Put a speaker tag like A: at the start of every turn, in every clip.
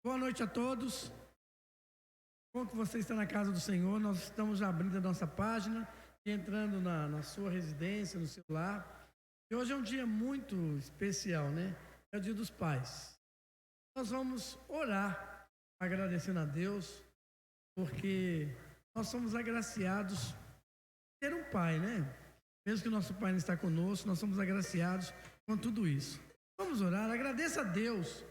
A: Boa noite a todos. Bom que você está na casa do Senhor. Nós estamos abrindo a nossa página e entrando na sua residência, no seu lar. E hoje é um dia muito especial, né? É o Dia dos Pais. Nós vamos orar agradecendo a Deus, porque nós somos agraciados por ter um pai, né? Mesmo que o nosso pai não está conosco, nós somos agraciados com tudo isso. Vamos orar, agradeça a Deus,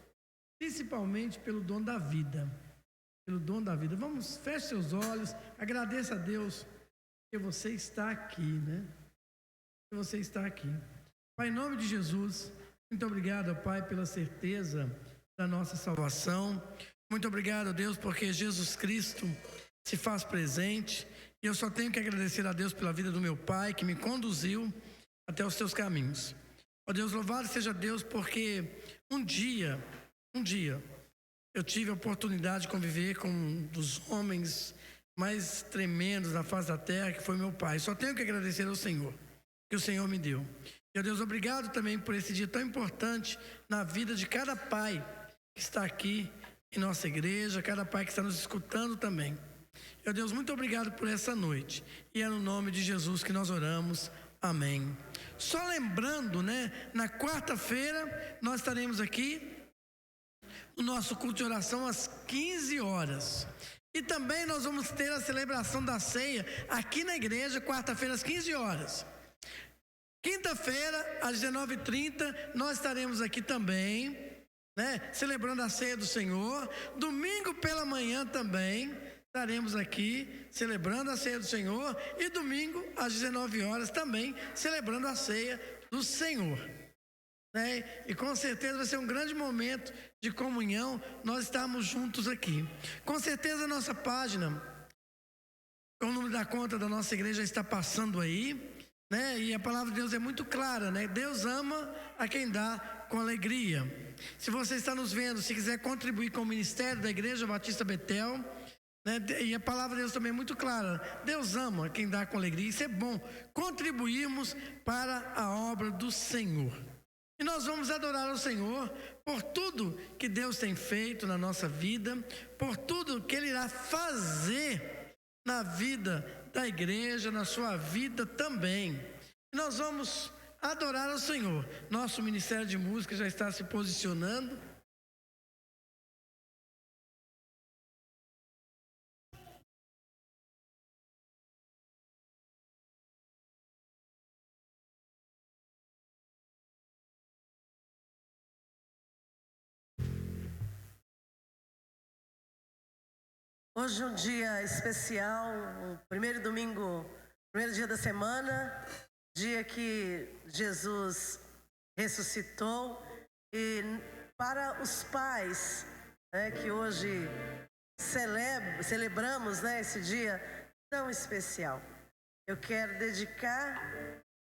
A: principalmente pelo dom da vida. Pelo dom da vida. Vamos, feche seus olhos, agradeça a Deus que você está aqui, né? Que você está aqui. Pai, em nome de Jesus, muito obrigado, Pai, pela certeza da nossa salvação. Muito obrigado, Deus, porque Jesus Cristo se faz presente. E eu só tenho que agradecer a Deus pela vida do meu pai, que me conduziu até os teus caminhos. Ó Deus, louvado seja Deus, porque um dia, eu tive a oportunidade de conviver com um dos homens mais tremendos da face da terra, que foi meu pai. Só tenho que agradecer ao Senhor, que o Senhor me deu. Meu Deus, obrigado também por esse dia tão importante na vida de cada pai que está aqui em nossa igreja, cada pai que está nos escutando também. Meu Deus, muito obrigado por essa noite. E é no nome de Jesus que nós oramos. Amém. Só lembrando, né? Na quarta-feira nós estaremos aqui no nosso culto de oração às 15 horas. E também nós vamos ter a celebração da ceia aqui na igreja, quarta-feira às 15 horas. Quinta-feira, às 19h30, nós estaremos aqui também, né? Celebrando a ceia do Senhor. Domingo pela manhã também estaremos aqui celebrando a ceia do Senhor, e domingo às 19 horas também celebrando a ceia do Senhor, né? E com certeza vai ser um grande momento de comunhão, nós estamos juntos aqui. Com certeza a nossa página, o número da conta da nossa igreja está passando aí, né? E a palavra de Deus é muito clara, né? Deus ama a quem dá com alegria. Se você está nos vendo, se quiser contribuir com o ministério da Igreja Batista Betel, né? E a palavra de Deus também é muito clara. Deus ama quem dá com alegria. Isso é bom. Contribuirmos para a obra do Senhor. E nós vamos adorar ao Senhor por tudo que Deus tem feito na nossa vida, por tudo que Ele irá fazer na vida da igreja, na sua vida também. E nós vamos adorar ao Senhor. Nosso Ministério de Música já está se posicionando.
B: Hoje é um dia especial, o primeiro domingo, primeiro dia da semana, dia que Jesus ressuscitou. E para os pais, né, que hoje celebramos, né, esse dia tão especial, eu quero dedicar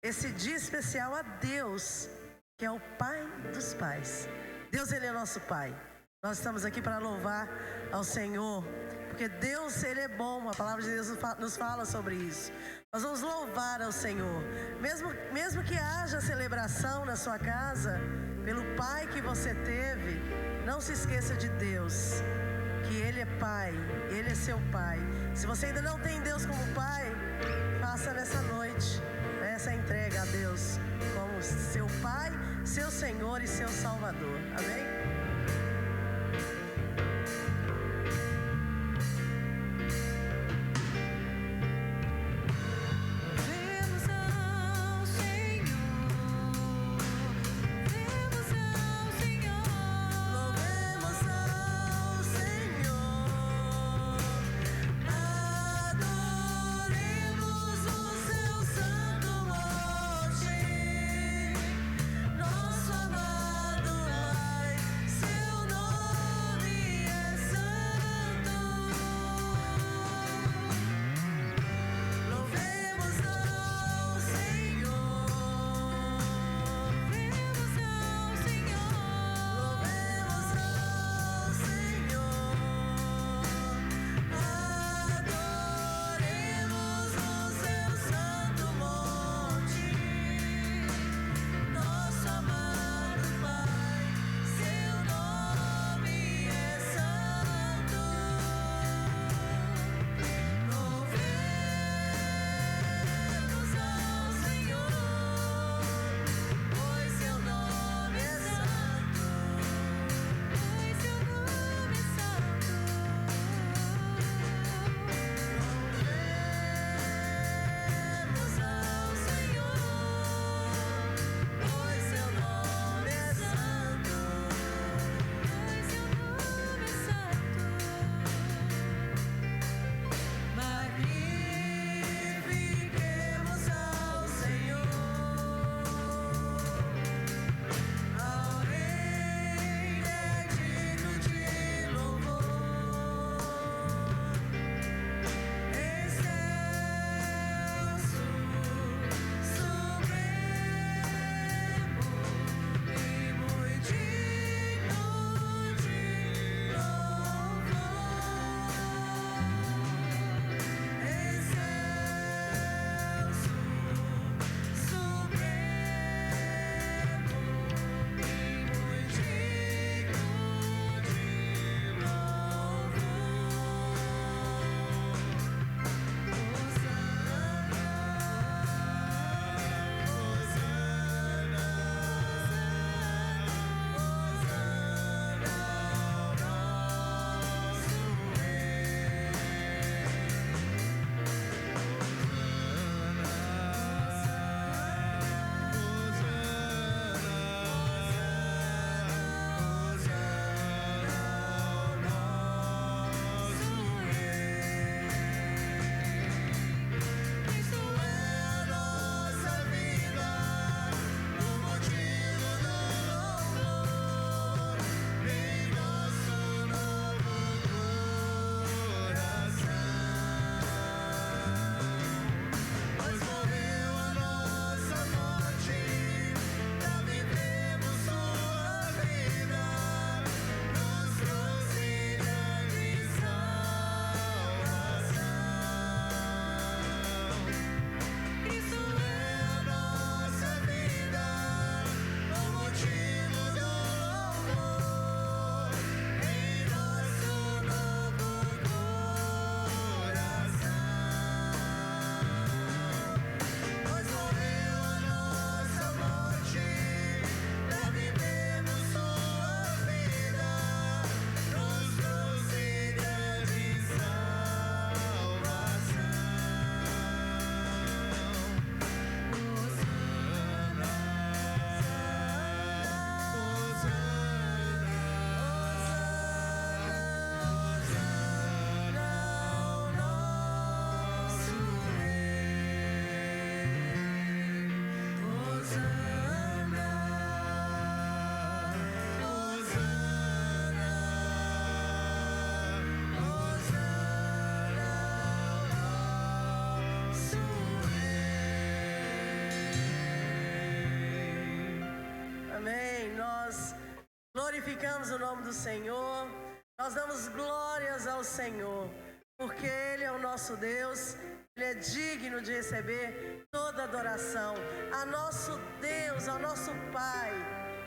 B: esse dia especial a Deus, que é o Pai dos pais. Deus, Ele é nosso Pai. Nós estamos aqui para louvar ao Senhor, porque Deus, Ele é bom. A palavra de Deus nos fala sobre isso. Nós vamos louvar ao Senhor, mesmo que haja celebração na sua casa, pelo pai que você teve. Não se esqueça de Deus, que Ele é Pai, Ele é seu Pai. Se você ainda não tem Deus como Pai, faça nessa noite essa entrega a Deus como seu Pai, seu Senhor e seu Salvador. Amém? Amém. Nós glorificamos o nome do Senhor. Nós damos glórias ao Senhor, porque Ele é o nosso Deus. Ele é digno de receber toda adoração. A nosso Deus, ao nosso Pai,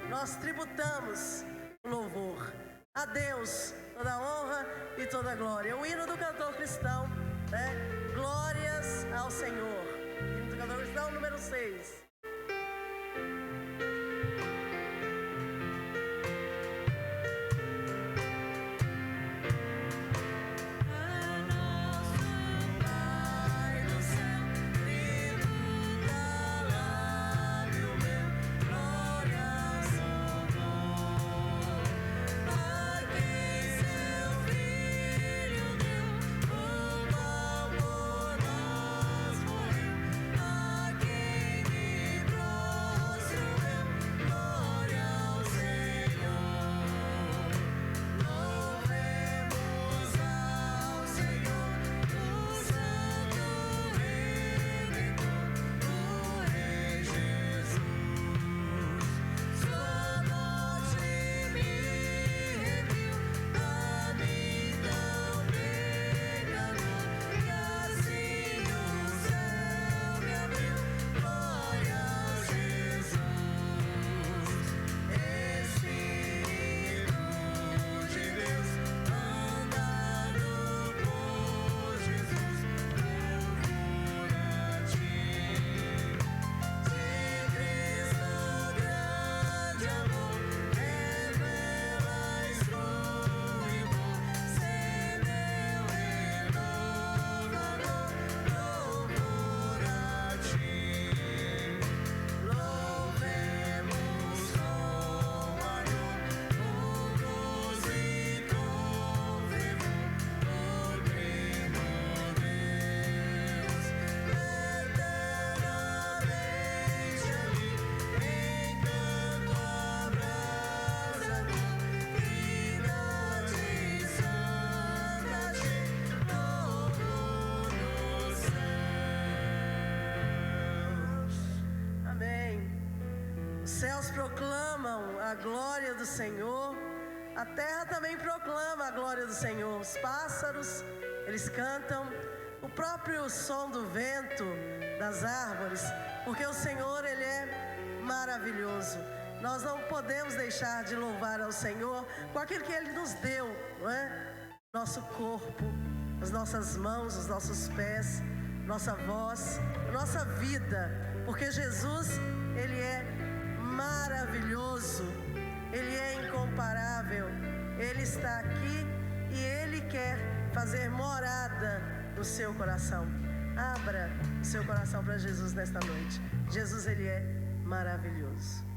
B: nós tributamos o louvor. A Deus toda honra e toda glória. O hino do cantor cristão, né? Glórias ao Senhor. O hino do cantor cristão número 6. Os céus proclamam a glória do Senhor, a terra também proclama a glória do Senhor. Os pássaros, eles cantam, o próprio som do vento, das árvores, porque o Senhor, Ele é maravilhoso. Nós não podemos deixar de louvar ao Senhor com aquilo que Ele nos deu, não é? Nosso corpo, as nossas mãos, os nossos pés, nossa voz, nossa vida, porque Jesus, Ele é maravilhoso, Ele é incomparável, Ele está aqui e Ele quer fazer morada no seu coração. Abra o seu coração para Jesus nesta noite. Jesus, Ele é maravilhoso.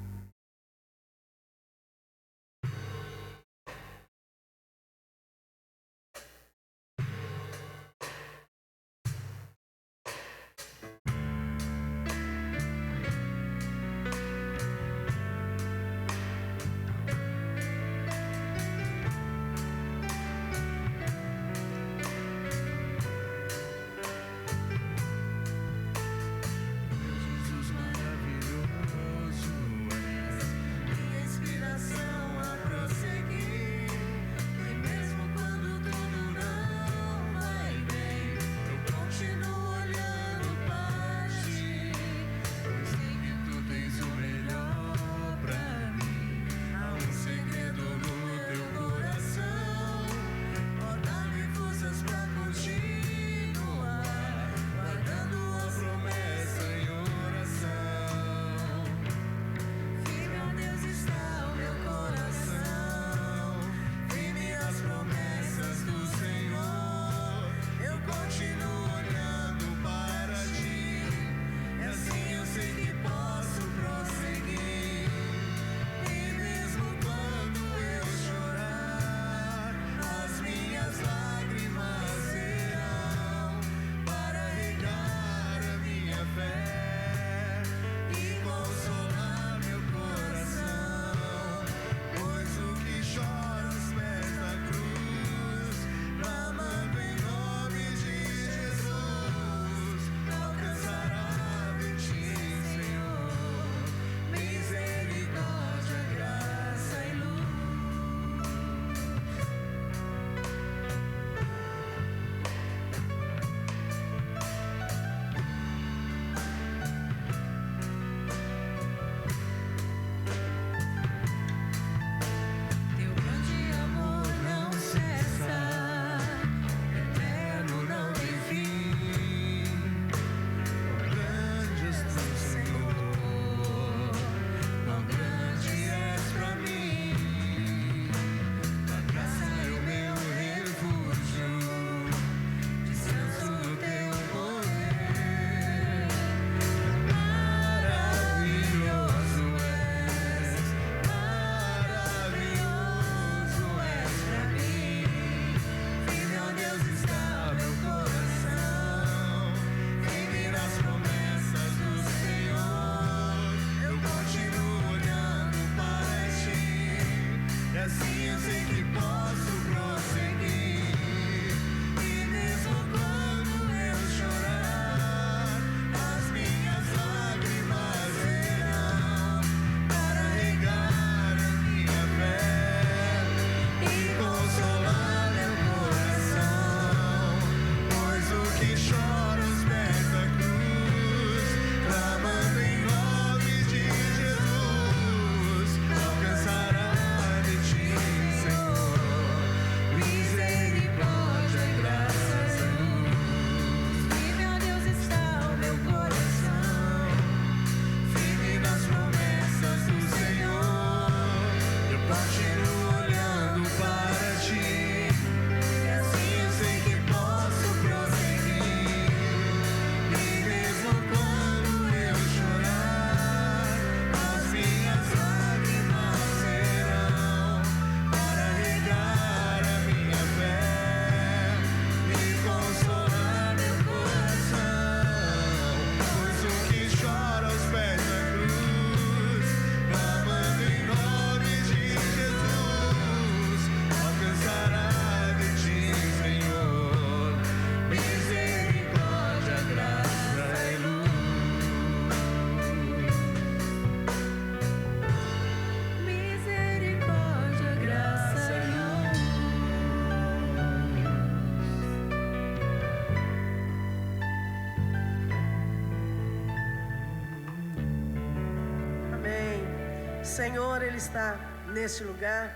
B: Senhor, Ele está neste lugar,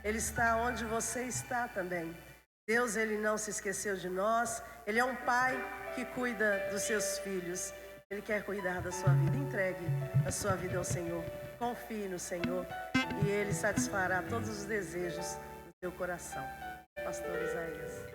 B: Ele está onde você está também. Deus, Ele não se esqueceu de nós, Ele é um pai que cuida dos seus filhos. Ele quer cuidar da sua vida. Entregue a sua vida ao Senhor. Confie no Senhor e Ele satisfará todos os desejos do teu coração. Pastor Isaías.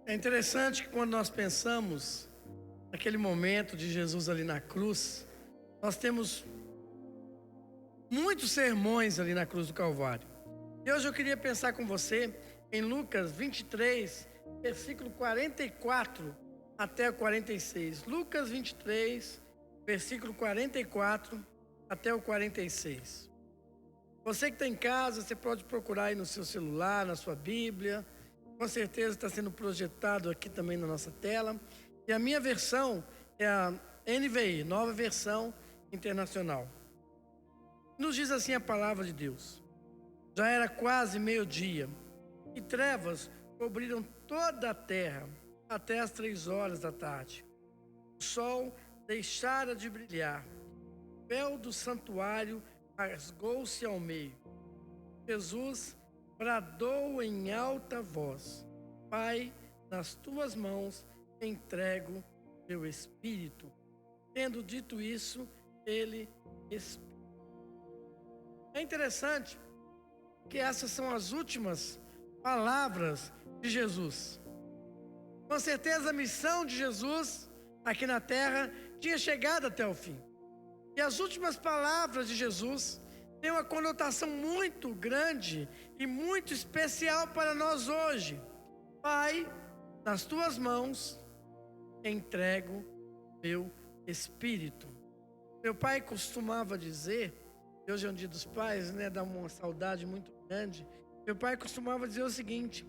A: É interessante que quando nós pensamos naquele momento de Jesus ali na cruz, nós temos muitos sermões ali na cruz do Calvário. E hoje eu queria pensar com você em Lucas 23, versículo 44 até o 46. Lucas 23, versículo 44 até o 46. Você que está em casa, você pode procurar aí no seu celular, na sua Bíblia. Com certeza está sendo projetado aqui também na nossa tela. E a minha versão é a NVI, Nova Versão Internacional. Nos diz assim a palavra de Deus. Já era quase meio-dia, e trevas cobriram toda a terra até as 3 horas da tarde. O sol deixara de brilhar. O véu do santuário rasgou-se ao meio. Jesus bradou em alta voz: Pai, nas tuas mãos entrego meu espírito. Tendo dito isso, ele expirou. É interessante que essas são as últimas palavras de Jesus. Com certeza a missão de Jesus aqui na terra tinha chegado até o fim. E as últimas palavras de Jesus têm uma conotação muito grande e muito especial para nós hoje. Pai, nas tuas mãos entrego meu espírito. Meu pai costumava dizer, hoje é um dia dos pais, né? Dá uma saudade muito grande. Meu pai costumava dizer o seguinte: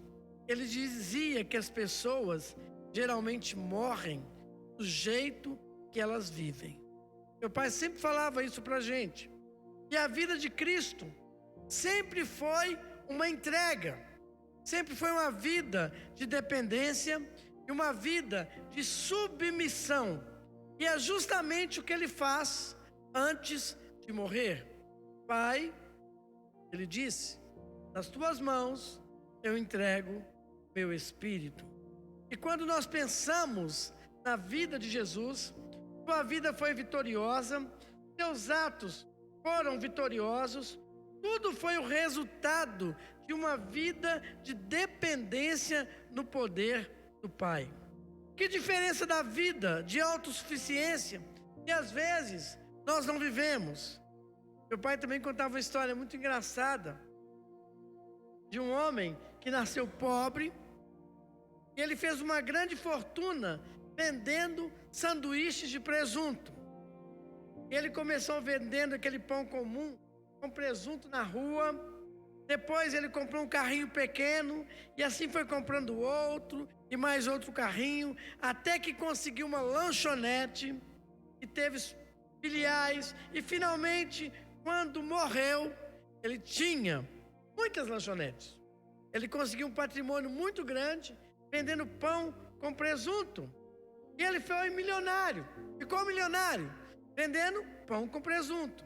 A: ele dizia que as pessoas geralmente morrem do jeito que elas vivem. Meu pai sempre falava isso pra gente. E a vida de Cristo sempre foi uma entrega, sempre foi uma vida de dependência e uma vida de submissão. E é justamente o que ele faz antes de morrer. Pai, ele disse, nas tuas mãos eu entrego meu espírito. E quando nós pensamos na vida de Jesus, sua vida foi vitoriosa, seus atos foram vitoriosos, tudo foi o resultado de uma vida de dependência no poder do Pai. Que diferença da vida de autossuficiência que às vezes nós não vivemos. Meu pai também contava uma história muito engraçada de um homem que nasceu pobre e ele fez uma grande fortuna vendendo sanduíches de presunto. Ele começou vendendo aquele pão comum com presunto na rua. Depois ele comprou um carrinho pequeno e assim foi comprando outro e mais outro carrinho, até que conseguiu uma lanchonete e teve filiais. E finalmente, quando morreu, ele tinha muitas lanchonetes. Ele conseguiu um patrimônio muito grande vendendo pão com presunto. E ele foi milionário, ficou milionário, vendendo pão com presunto.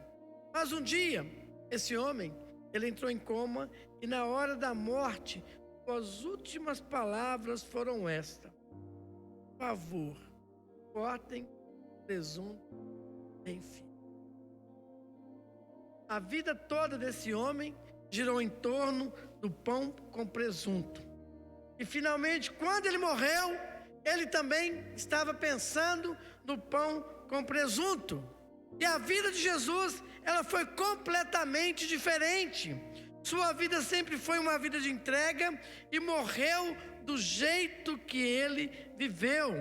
A: Mas um dia, esse homem, ele entrou em coma e na hora da morte, as últimas palavras foram estas: por favor, cortem presunto, enfim. A vida toda desse homem girou em torno do pão com presunto. E finalmente, quando ele morreu, ele também estava pensando no pão com presunto. E a vida de Jesus, ela foi completamente diferente. Sua vida sempre foi uma vida de entrega e morreu do jeito que ele viveu.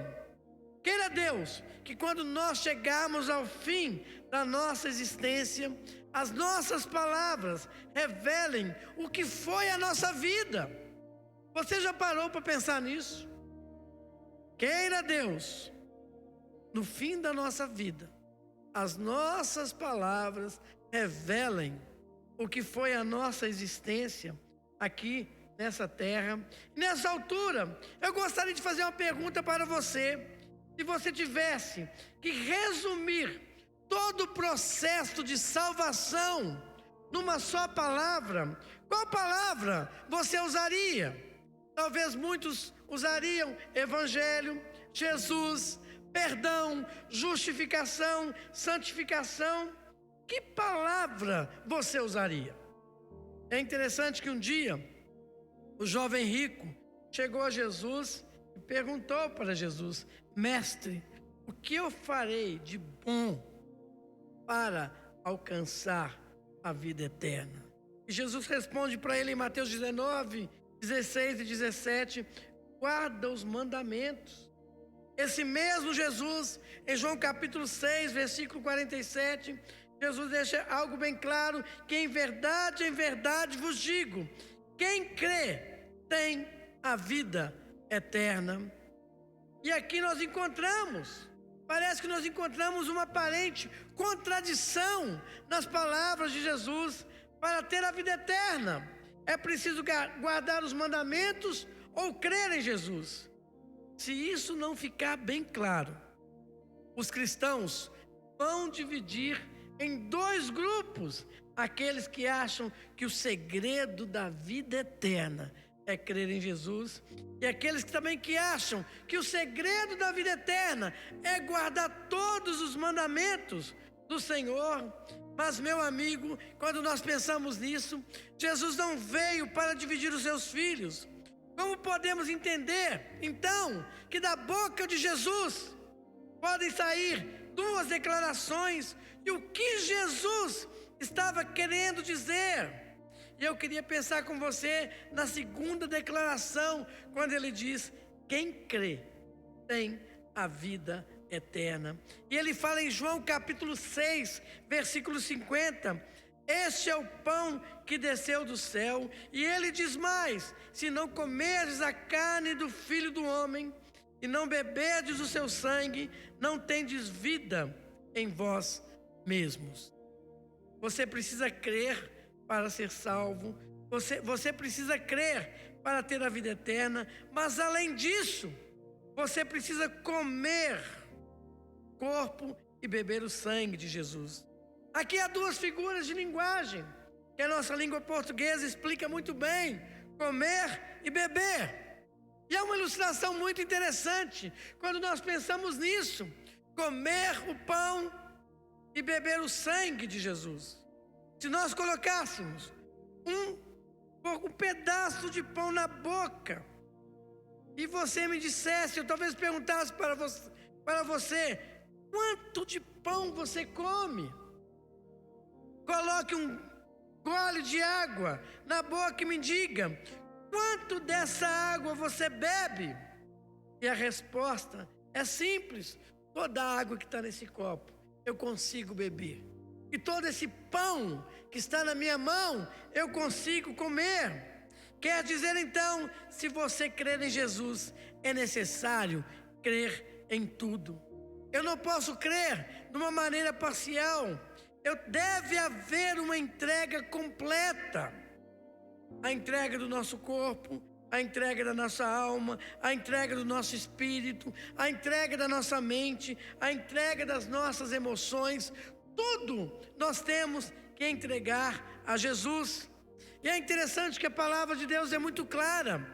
A: Queira Deus que quando nós chegarmos ao fim da nossa existência, as nossas palavras revelem o que foi a nossa vida. Você já parou para pensar nisso? Queira Deus, no fim da nossa vida, as nossas palavras revelem o que foi a nossa existência aqui nessa terra. Nessa altura, eu gostaria de fazer uma pergunta para você. Se você tivesse que resumir todo o processo de salvação numa só palavra, qual palavra você usaria? Talvez muitos usariam evangelho, Jesus, perdão, justificação, santificação. Que palavra você usaria? É interessante que um dia o jovem rico chegou a Jesus e perguntou para Jesus: Mestre, o que eu farei de bom para alcançar a vida eterna? E Jesus responde para ele em Mateus 19, 16 e 17: guarda os mandamentos. Esse mesmo Jesus, em João capítulo 6, versículo 47, Jesus deixa algo bem claro, que em verdade vos digo, quem crê tem a vida eterna. E aqui nós parece que nós encontramos uma aparente contradição nas palavras de Jesus. Para ter a vida eterna, é preciso guardar os mandamentos ou crer em Jesus. Se isso não ficar bem claro, os cristãos vão dividir em dois grupos: aqueles que acham que o segredo da vida eterna é crer em Jesus, e aqueles que também acham que o segredo da vida eterna é guardar todos os mandamentos do Senhor. Mas, meu amigo, quando nós pensamos nisso, Jesus não veio para dividir os seus filhos. Como podemos entender, então, que da boca de Jesus podem sair duas declarações de o que Jesus estava querendo dizer? E eu queria pensar com você na segunda declaração, quando ele diz: quem crê tem a vida eterna. E ele fala em João capítulo 6, versículo 50: este é o pão que desceu do céu. E ele diz mais: se não comerdes a carne do Filho do Homem e não beberdes o seu sangue, não tendes vida em vós mesmos. Você precisa crer para ser salvo. Você precisa crer para ter a vida eterna. Mas além disso, você precisa comer o corpo e beber o sangue de Jesus. Aqui há duas figuras de linguagem que a nossa língua portuguesa explica muito bem: comer e beber. E é uma ilustração muito interessante quando nós pensamos nisso: comer o pão e beber o sangue de Jesus. Se nós colocássemos um pedaço de pão na boca e você me dissesse, eu talvez perguntasse para você: quanto de pão você come? Coloque um gole de água na boca e me diga: quanto dessa água você bebe? E a resposta é simples: toda a água que está nesse copo eu consigo beber. E todo esse pão que está na minha mão eu consigo comer. Quer dizer então, se você crer em Jesus, é necessário crer em tudo. Eu não posso crer de uma maneira parcial. Deve haver uma entrega completa. A entrega do nosso corpo, a entrega da nossa alma, a entrega do nosso espírito, a entrega da nossa mente, a entrega das nossas emoções. Tudo nós temos que entregar a Jesus. E é interessante que a palavra de Deus é muito clara.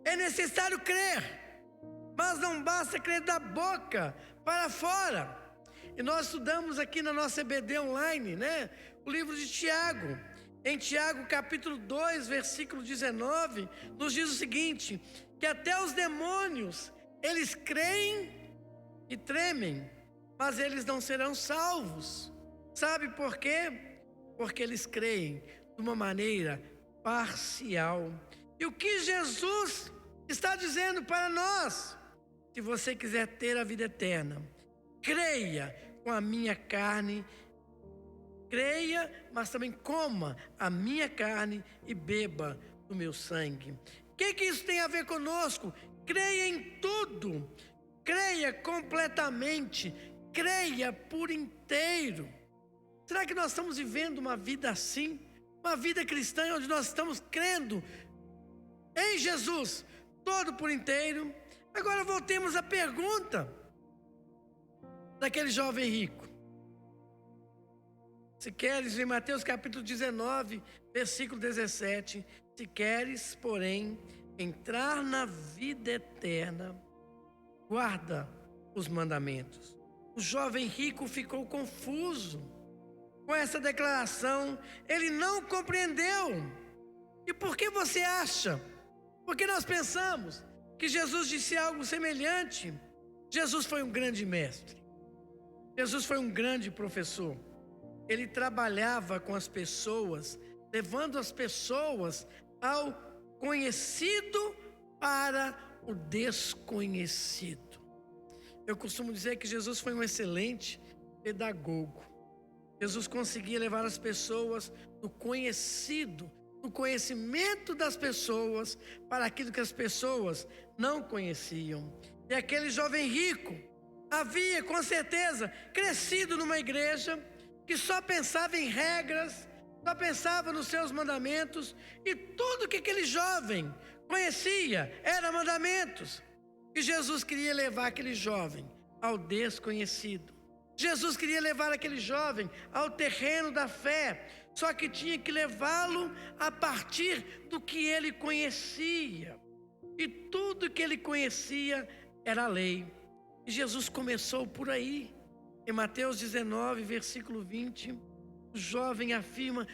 A: É necessário crer, mas não basta crer da boca para fora. E nós estudamos aqui na nossa EBD online, o livro de Tiago. Em Tiago capítulo 2, versículo 19, nos diz o seguinte: que até os demônios, eles creem e tremem, mas eles não serão salvos. Sabe por quê? Porque eles creem de uma maneira parcial. E o que Jesus está dizendo para nós? Se você quiser ter a vida eterna, creia com a minha carne, creia, mas também coma a minha carne e beba do meu sangue. O que isso tem a ver conosco? Creia em tudo, creia completamente, creia por inteiro. Será que nós estamos vivendo uma vida assim? uma vida cristã onde nós estamos crendo em Jesus, todo por inteiro. Agora voltemos à pergunta daquele jovem rico. Se queres, em Mateus capítulo 19, versículo 17, se queres, porém, entrar na vida eterna, guarda os mandamentos. O jovem rico ficou confuso com essa declaração, ele não compreendeu. E por que você acha? Porque nós pensamos que Jesus disse algo semelhante. Jesus foi um grande mestre. Jesus foi um grande professor. Ele trabalhava com as pessoas, levando as pessoas ao conhecido para o desconhecido. Eu costumo dizer que Jesus foi um excelente pedagogo. Jesus conseguia levar as pessoas do conhecido, do conhecimento das pessoas, para aquilo que as pessoas não conheciam. E aquele jovem rico havia, com certeza, crescido numa igreja que só pensava em regras, só pensava nos seus mandamentos, e tudo que aquele jovem conhecia era mandamentos. E Jesus queria levar aquele jovem ao desconhecido. Jesus queria levar aquele jovem ao terreno da fé, só que tinha que levá-lo a partir do que ele conhecia. E tudo que ele conhecia era a lei. E Jesus começou por aí. Em Mateus 19, versículo 20, o jovem afirma: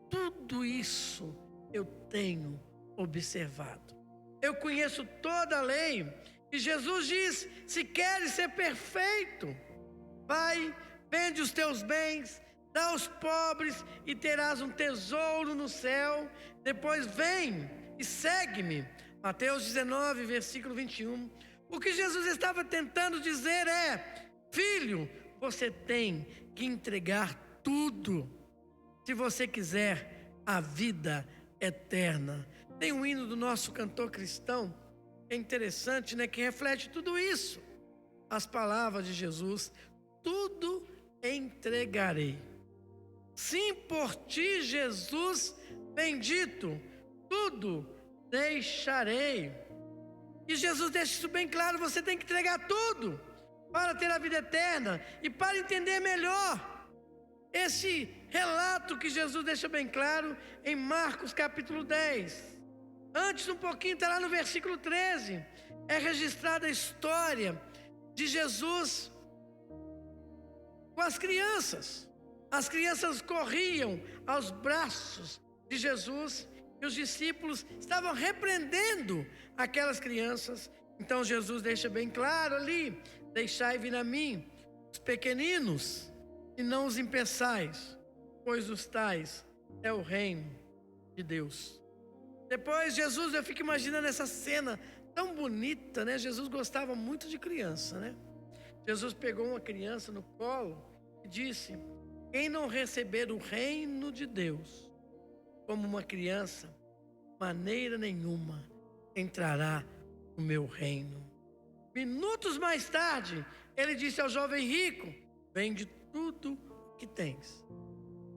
A: tudo isso eu tenho observado. Eu conheço toda a lei. E Jesus diz: se queres ser perfeito, vai, vende os teus bens, dá aos pobres e terás um tesouro no céu. Depois vem e segue-me. Mateus 19, versículo 21. O que Jesus estava tentando dizer é: filho, você tem que entregar tudo se você quiser a vida eterna. Tem um hino do nosso cantor cristão, é interessante, né, que reflete tudo isso. As palavras de Jesus: tudo entregarei. Sim, por ti, Jesus bendito, tudo deixarei. E Jesus deixa isso bem claro: você tem que entregar tudo para ter a vida eterna. E para entender melhor esse relato que Jesus deixa bem claro em Marcos capítulo 10. Antes um pouquinho, está lá no versículo 13. É registrada a história de Jesus com as crianças. As crianças corriam aos braços de Jesus e os discípulos estavam repreendendo aquelas crianças. Então Jesus deixa bem claro ali: deixai vir a mim os pequeninos e não os impeçais, pois os tais é o reino de Deus. Depois Jesus, eu fico imaginando essa cena tão bonita, né? Jesus gostava muito de criança, né? Jesus pegou uma criança no colo e disse: quem não receber o reino de Deus como uma criança, maneira nenhuma entrará no meu reino. Minutos mais tarde, ele disse ao jovem rico: vende tudo que tens,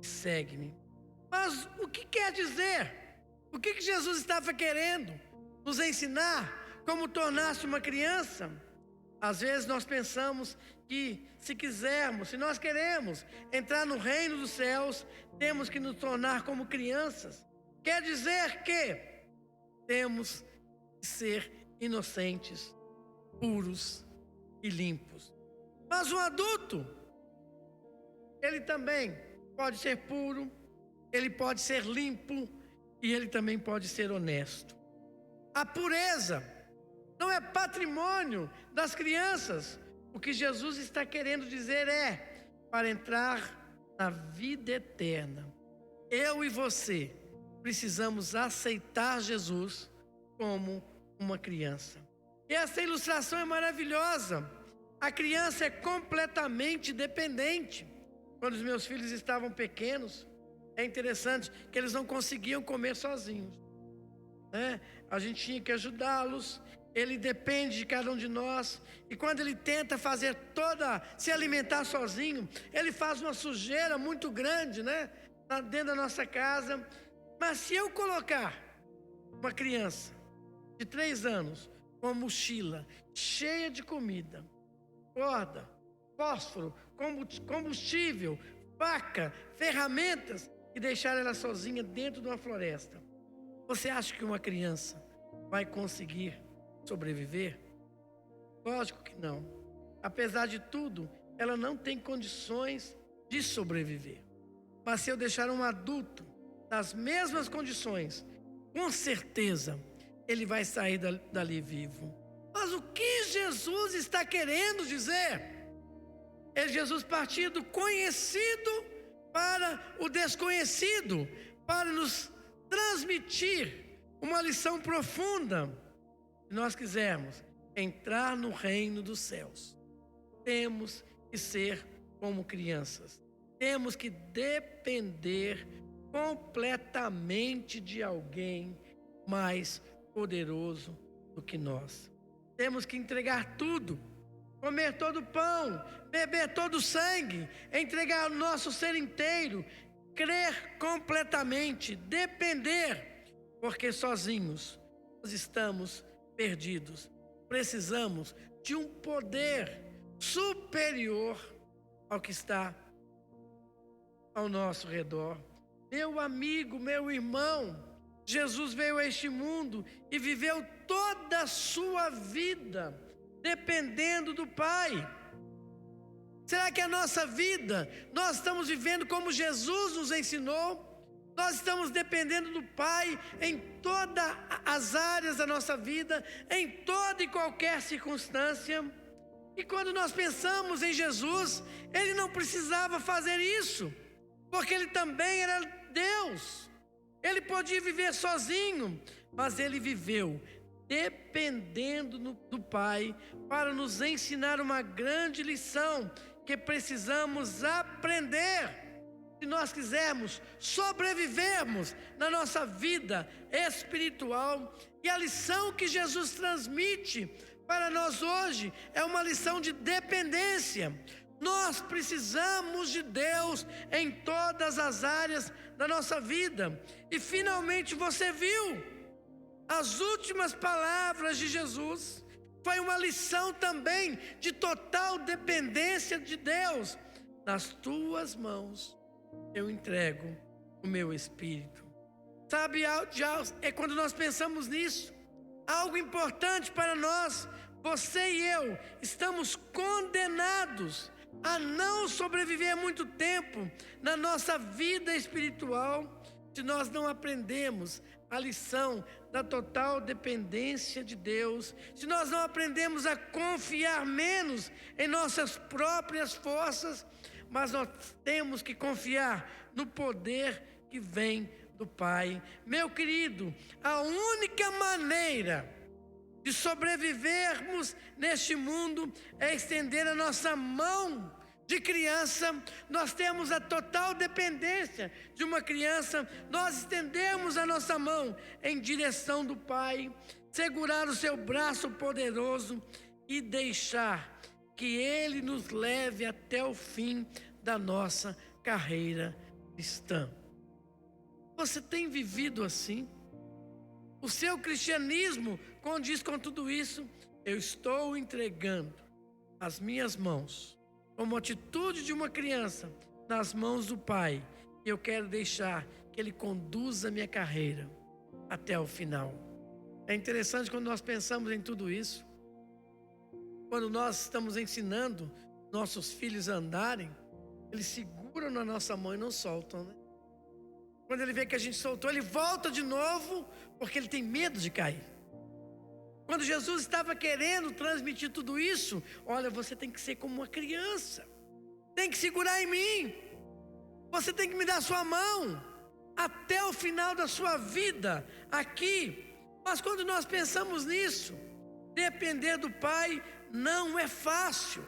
A: segue-me. Mas o que quer dizer? O que Jesus estava querendo nos ensinar? Como tornar-se uma criança? Às vezes nós pensamos que se quisermos, se nós queremos entrar no reino dos céus, temos que nos tornar como crianças. Quer dizer que temos que ser inocentes, puros e limpos. Mas um adulto, ele também pode ser puro, ele pode ser limpo e ele também pode ser honesto. A pureza não é patrimônio das crianças. O que Jesus está querendo dizer é: para entrar na vida eterna, eu e você precisamos aceitar Jesus como uma criança. E essa ilustração é maravilhosa. A criança é completamente dependente. Quando os meus filhos estavam pequenos, é interessante que eles não conseguiam comer sozinhos, né? A gente tinha que ajudá-los. Ele depende de cada um de nós. E quando ele tenta se alimentar sozinho, ele faz uma sujeira muito grande, né? dentro da nossa casa. Mas se eu colocar uma criança de 3 anos com uma mochila cheia de comida, corda, fósforo, combustível, faca, ferramentas, e deixar ela sozinha dentro de uma floresta, você acha que uma criança vai conseguir sobreviver? Lógico que não. Apesar de tudo, ela não tem condições de sobreviver. Mas se eu deixar um adulto nas mesmas condições, com certeza ele vai sair dali vivo. Mas o que Jesus está querendo dizer? Jesus partiu do conhecido para o desconhecido, para nos transmitir uma lição profunda. Se nós quisermos entrar no reino dos céus, temos que ser como crianças. Temos que depender completamente de alguém mais poderoso do que nós. Temos que entregar tudo, comer todo o pão, beber todo o sangue, entregar o nosso ser inteiro, crer completamente, depender, porque sozinhos nós estamos perdidos. Precisamos de um poder superior ao que está ao nosso redor. Meu amigo, meu irmão, Jesus veio a este mundo e viveu toda a sua vida dependendo do Pai. Será que a nossa vida, nós estamos vivendo como Jesus nos ensinou? Nós estamos dependendo do Pai em todas as áreas da nossa vida, em toda e qualquer circunstância. E quando nós pensamos em Jesus, Ele não precisava fazer isso, porque Ele também era Deus. Ele podia viver sozinho, mas Ele viveu dependendo do Pai para nos ensinar uma grande lição que precisamos aprender. Se nós quisermos sobrevivermos na nossa vida espiritual, e a lição que Jesus transmite para nós hoje é uma lição de dependência. Nós precisamos de Deus em todas as áreas da nossa vida. E finalmente você viu as últimas palavras de Jesus. Foi uma lição também de total dependência de Deus. Nas tuas mãos eu entrego o meu espírito. Sabe, é quando nós pensamos nisso, algo importante para nós, você e eu, estamos condenados a não sobreviver muito tempo na nossa vida espiritual, se nós não aprendemos a lição da total dependência de Deus, se nós não aprendemos a confiar menos em nossas próprias forças, mas nós temos que confiar no poder que vem do Pai. Meu querido, a única maneira de sobrevivermos neste mundo é estender a nossa mão de criança. Nós temos a total dependência de uma criança. Nós estendemos a nossa mão em direção do Pai, segurar o seu braço poderoso e deixar que Ele nos leve até o fim da nossa carreira cristã. Você tem vivido assim? O seu cristianismo condiz com tudo isso? Eu estou entregando as minhas mãos, como atitude de uma criança, nas mãos do Pai. E eu quero deixar que Ele conduza a minha carreira até o final. É interessante quando nós pensamos em tudo isso. Quando nós estamos ensinando nossos filhos a andarem, eles seguram na nossa mão e não soltam, né? Quando ele vê que a gente soltou, ele volta de novo, porque ele tem medo de cair. Quando Jesus estava querendo transmitir tudo isso, olha, você tem que ser como uma criança, tem que segurar em mim, você tem que me dar sua mão, até o final da sua vida, aqui. Mas quando nós pensamos nisso, depender do Pai não é fácil.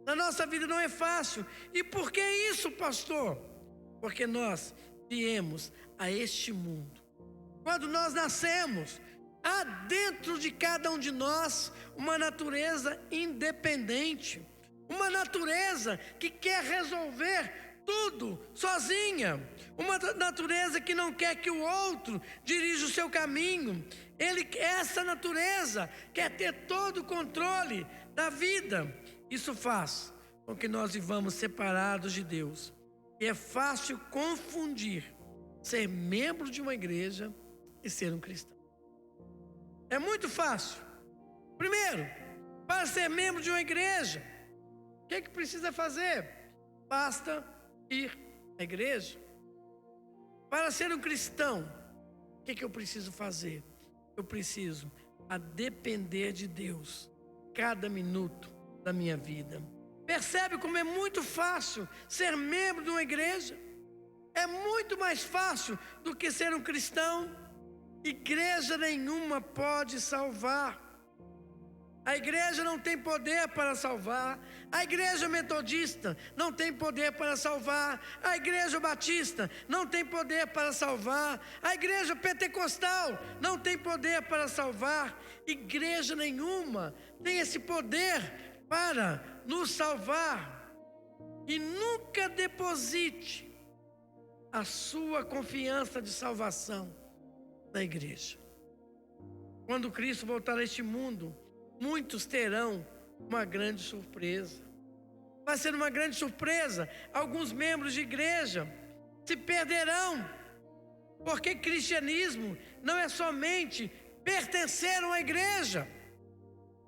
A: Na nossa vida não é fácil. E por que isso, pastor? Porque nós viemos a este mundo. Quando nós nascemos, há dentro de cada um de nós uma natureza independente, uma natureza que quer resolver tudo sozinha. Uma natureza que não quer que o outro dirija o seu caminho. Essa natureza quer ter todo o controle da vida. Isso faz com que nós vivamos separados de Deus. E é fácil confundir ser membro de uma igreja e ser um cristão. É muito fácil. Primeiro, para ser membro de uma igreja, o que precisa fazer? Basta ir à igreja. Para ser um cristão, o que eu preciso fazer? Eu preciso depender de Deus cada minuto da minha vida. Percebe como é muito fácil ser membro de uma igreja? É muito mais fácil do que ser um cristão. Igreja nenhuma pode salvar. A igreja não tem poder para salvar. A igreja metodista não tem poder para salvar. A igreja batista não tem poder para salvar. A igreja pentecostal não tem poder para salvar. Igreja nenhuma tem esse poder para nos salvar. E nunca deposite a sua confiança de salvação na igreja. Quando Cristo voltar a este mundo, muitos terão uma grande surpresa. Vai ser uma grande surpresa. Alguns membros de igreja se perderão, porque cristianismo não é somente pertencer a uma igreja.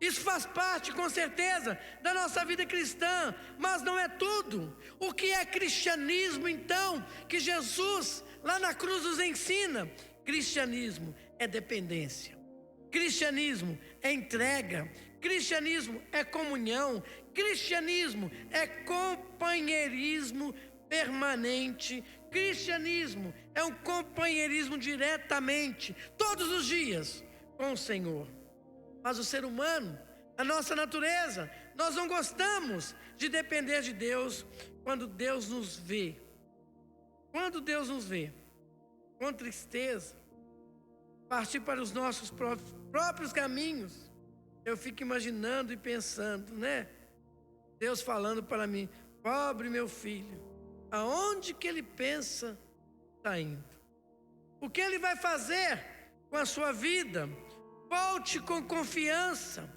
A: Isso faz parte, com certeza, da nossa vida cristã, mas não é tudo. O que é cristianismo, então, que Jesus lá na cruz nos ensina? Cristianismo é dependência. Cristianismo é entrega. Cristianismo é comunhão. Cristianismo é companheirismo permanente. Cristianismo é um companheirismo diretamente, todos os dias, com o Senhor. Mas o ser humano, a nossa natureza, nós não gostamos de depender de Deus quando Deus nos vê. Quando Deus nos vê com tristeza, partir para os nossos próprios caminhos, eu fico imaginando e pensando, né? Deus falando para mim: pobre meu filho, aonde que ele pensa está indo? O que ele vai fazer com a sua vida? Volte com confiança,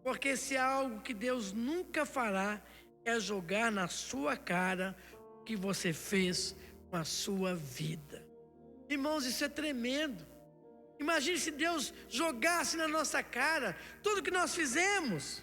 A: porque se há algo que Deus nunca fará, é jogar na sua cara o que você fez com a sua vida. Irmãos, isso é tremendo. Imagine se Deus jogasse na nossa cara tudo que nós fizemos.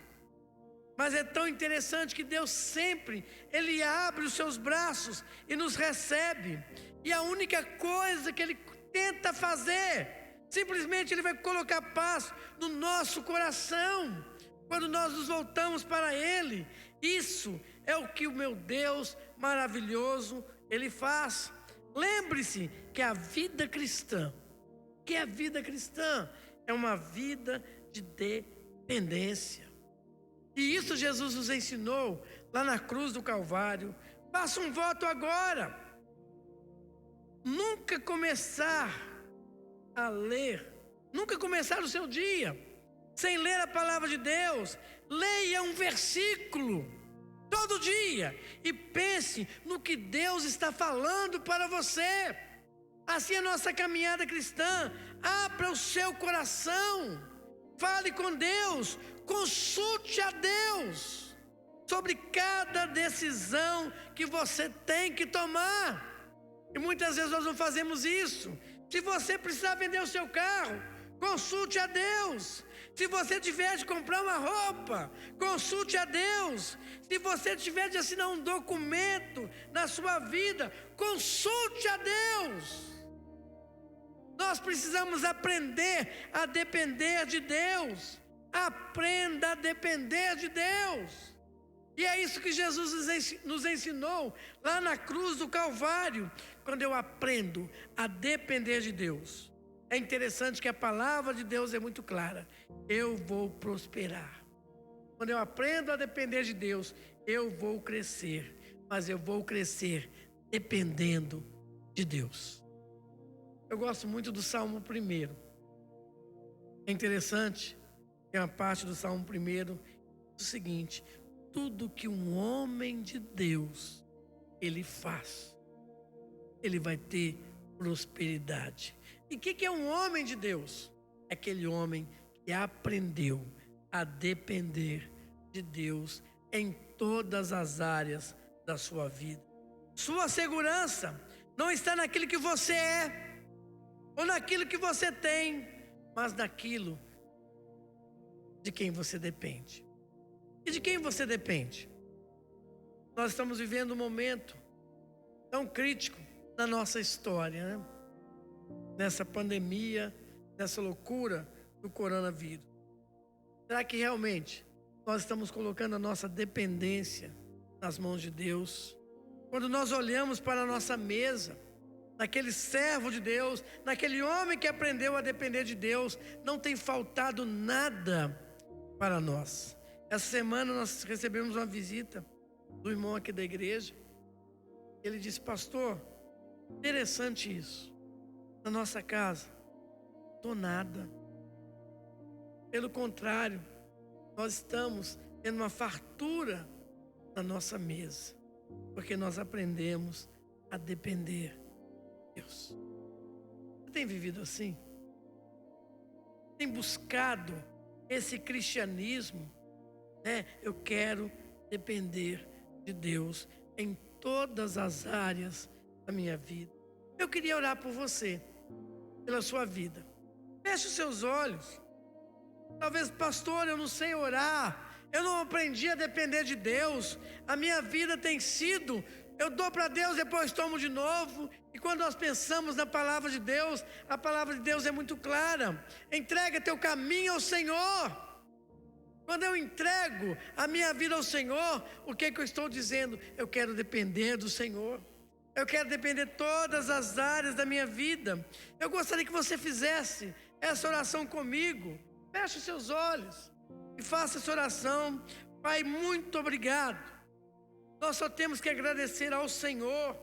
A: Mas é tão interessante que Deus sempre, Ele abre os seus braços e nos recebe. E a única coisa que Ele tenta fazer, simplesmente Ele vai colocar paz no nosso coração, quando nós nos voltamos para Ele. Isso é o que o meu Deus maravilhoso, Ele faz. Lembre-se que a vida cristã, é uma vida de dependência. E isso Jesus nos ensinou lá na cruz do Calvário. Faça um voto agora. Nunca começar a ler, nunca começar o seu dia sem ler a palavra de Deus. Leia um versículo todo dia e pense no que Deus está falando para você. Assim a nossa caminhada cristã. Abra o seu coração, fale com Deus, consulte a Deus sobre cada decisão que você tem que tomar. E muitas vezes nós não fazemos isso. Se você precisar vender o seu carro, consulte a Deus. Se você tiver de comprar uma roupa, consulte a Deus. Se você tiver de assinar um documento na sua vida, consulte a Deus. Nós precisamos aprender a depender de Deus. Aprenda a depender de Deus. E é isso que Jesus nos ensinou lá na cruz do Calvário. Quando eu aprendo a depender de Deus, é interessante que a palavra de Deus é muito clara: eu vou prosperar. Quando eu aprendo a depender de Deus, eu vou crescer. Mas eu vou crescer dependendo de Deus. Eu gosto muito do Salmo 1. É interessante que uma parte do Salmo 1 diz o seguinte: tudo que um homem de Deus Ele faz. Ele vai ter prosperidade. E o que é um homem de Deus? É aquele homem que aprendeu a depender de Deus em todas as áreas da sua vida. Sua segurança não está naquilo que você é, ou naquilo que você tem, mas naquilo de quem você depende. E de quem você depende? Nós estamos vivendo um momento tão crítico na nossa história, né? Nessa pandemia, nessa loucura do coronavírus. Será que realmente nós estamos colocando a nossa dependência nas mãos de Deus? Quando nós olhamos para a nossa mesa, naquele servo de Deus, naquele homem que aprendeu a depender de Deus, não tem faltado nada para nós. Essa semana nós recebemos uma visita do irmão aqui da igreja. Ele disse: pastor, interessante isso. Na nossa casa, não nada. Pelo contrário, nós estamos tendo uma fartura na nossa mesa, porque nós aprendemos a depender de Deus. Você tem vivido assim? Tem buscado esse cristianismo? Eu quero depender de Deus em todas as áreas da minha vida. Eu queria orar por você, pela sua vida. Feche os seus olhos. Talvez, pastor, eu não sei orar, eu não aprendi a depender de Deus, a minha vida tem sido, eu dou para Deus, depois tomo de novo. E quando nós pensamos na palavra de Deus, a palavra de Deus é muito clara: entrega teu caminho ao Senhor. Quando eu entrego a minha vida ao Senhor, o que eu estou dizendo? Eu quero depender do Senhor. Eu quero depender de todas as áreas da minha vida. Eu gostaria que você fizesse essa oração comigo. Feche os seus olhos e faça essa oração. Pai, muito obrigado. Nós só temos que agradecer ao Senhor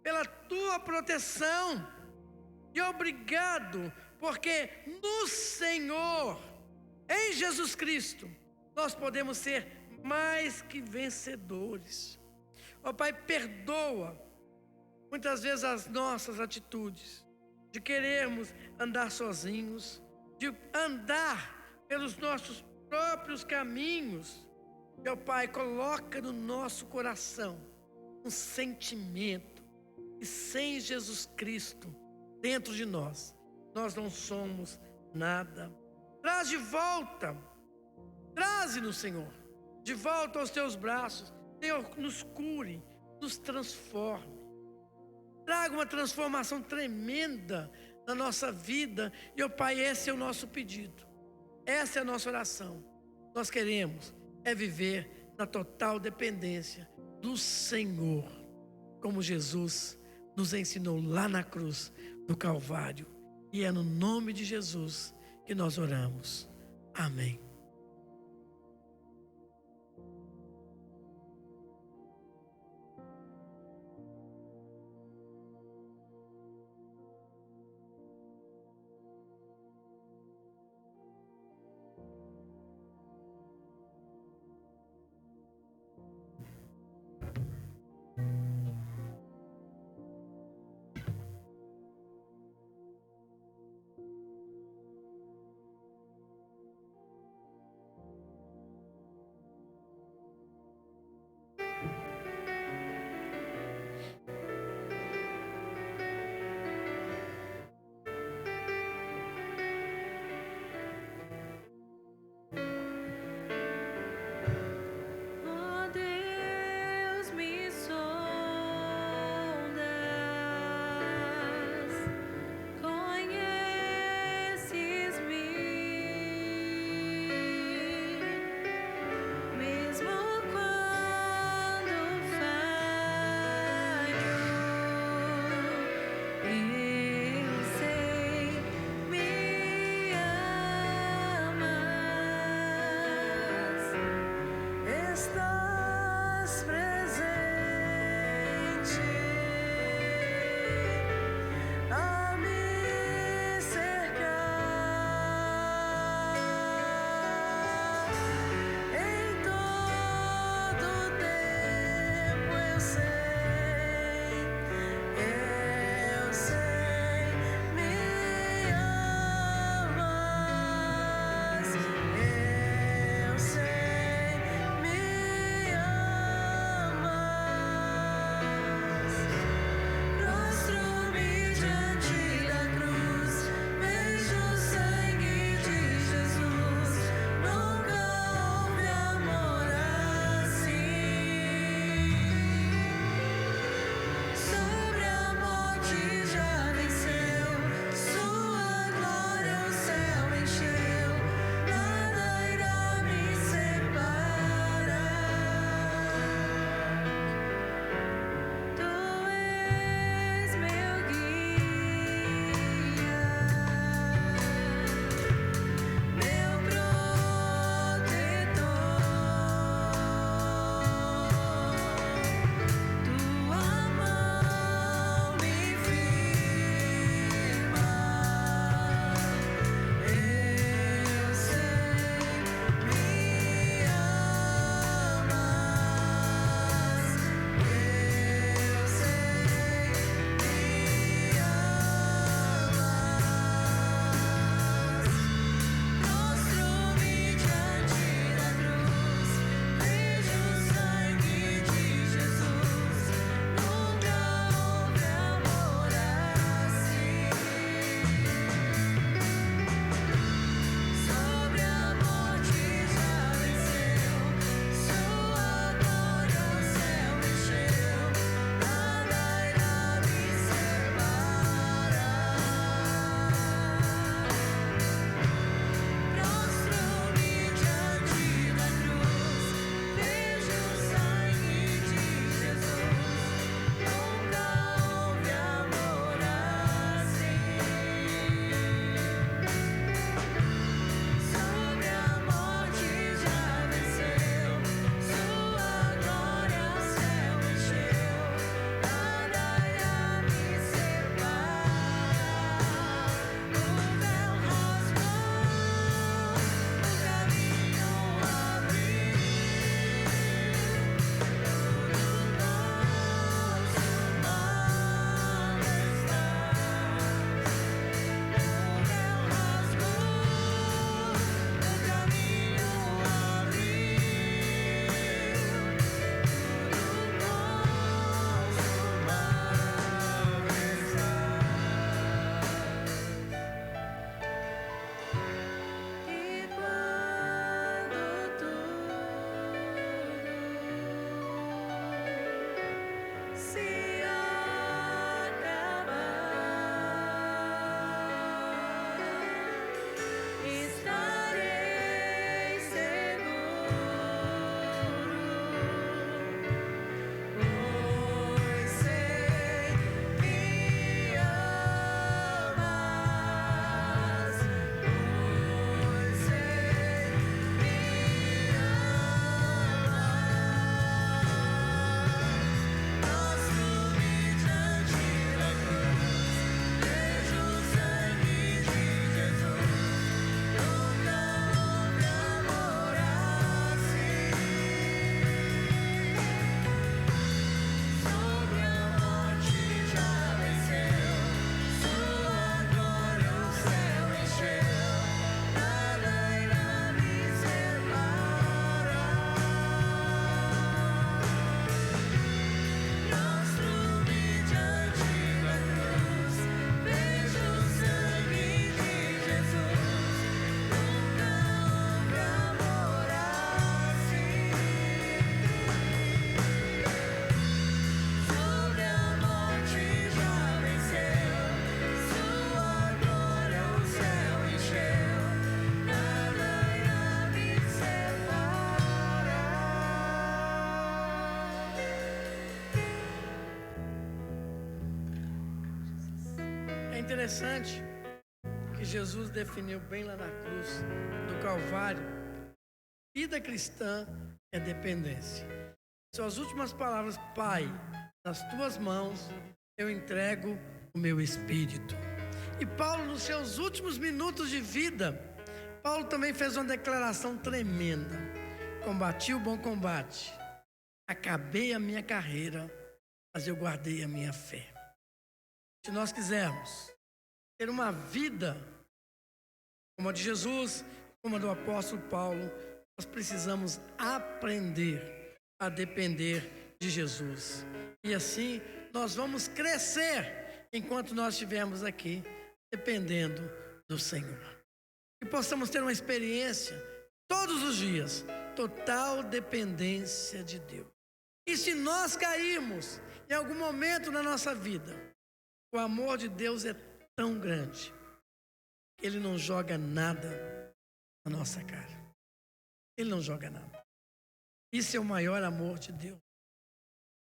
A: pela tua proteção. E obrigado, porque no Senhor, em Jesus Cristo, nós podemos ser mais que vencedores. Ó Pai, perdoa muitas vezes as nossas atitudes de querermos andar sozinhos, de andar pelos nossos próprios caminhos. Meu Pai, coloca no nosso coração um sentimento que sem Jesus Cristo dentro de nós não somos nada. Traz de volta, traze-nos, Senhor, de volta aos teus braços. Senhor, nos cure, nos transforme. Traga uma transformação tremenda na nossa vida. E, ó Pai, esse é o nosso pedido. Essa é a nossa oração. Nós queremos viver na total dependência do Senhor, como Jesus nos ensinou lá na cruz do Calvário. E é no nome de Jesus que nós oramos. Amém. interessante que Jesus definiu bem lá na cruz do Calvário. Vida cristã é dependência. Suas últimas palavras: Pai, nas tuas mãos eu entrego o meu espírito. E Paulo, nos seus últimos minutos de vida, Paulo também fez uma declaração tremenda: combati o bom combate, acabei a minha carreira, mas eu guardei a minha fé. Se nós quisermos ter uma vida como a de Jesus, como a do apóstolo Paulo, nós precisamos aprender a depender de Jesus. E assim nós vamos crescer enquanto nós estivermos aqui dependendo do Senhor. E possamos ter uma experiência todos os dias, total dependência de Deus. E se nós cairmos em algum momento na nossa vida, o amor de Deus é tão grande que Ele não joga nada na nossa cara. Ele não joga nada. Isso é o maior amor de Deus.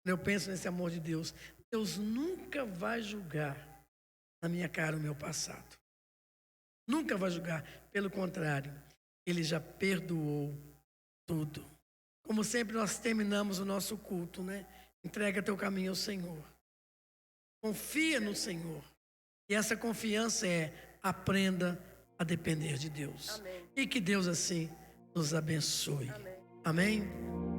A: Quando eu penso nesse amor de Deus, Deus nunca vai julgar na minha cara o meu passado. Nunca vai julgar. Pelo contrário, Ele já perdoou tudo. Como sempre nós terminamos o nosso culto, né? Entrega teu caminho ao Senhor. Confia no Senhor. E essa confiança é: aprenda a depender de Deus.
B: Amém.
A: E que Deus assim nos abençoe.
B: Amém.
A: Amém?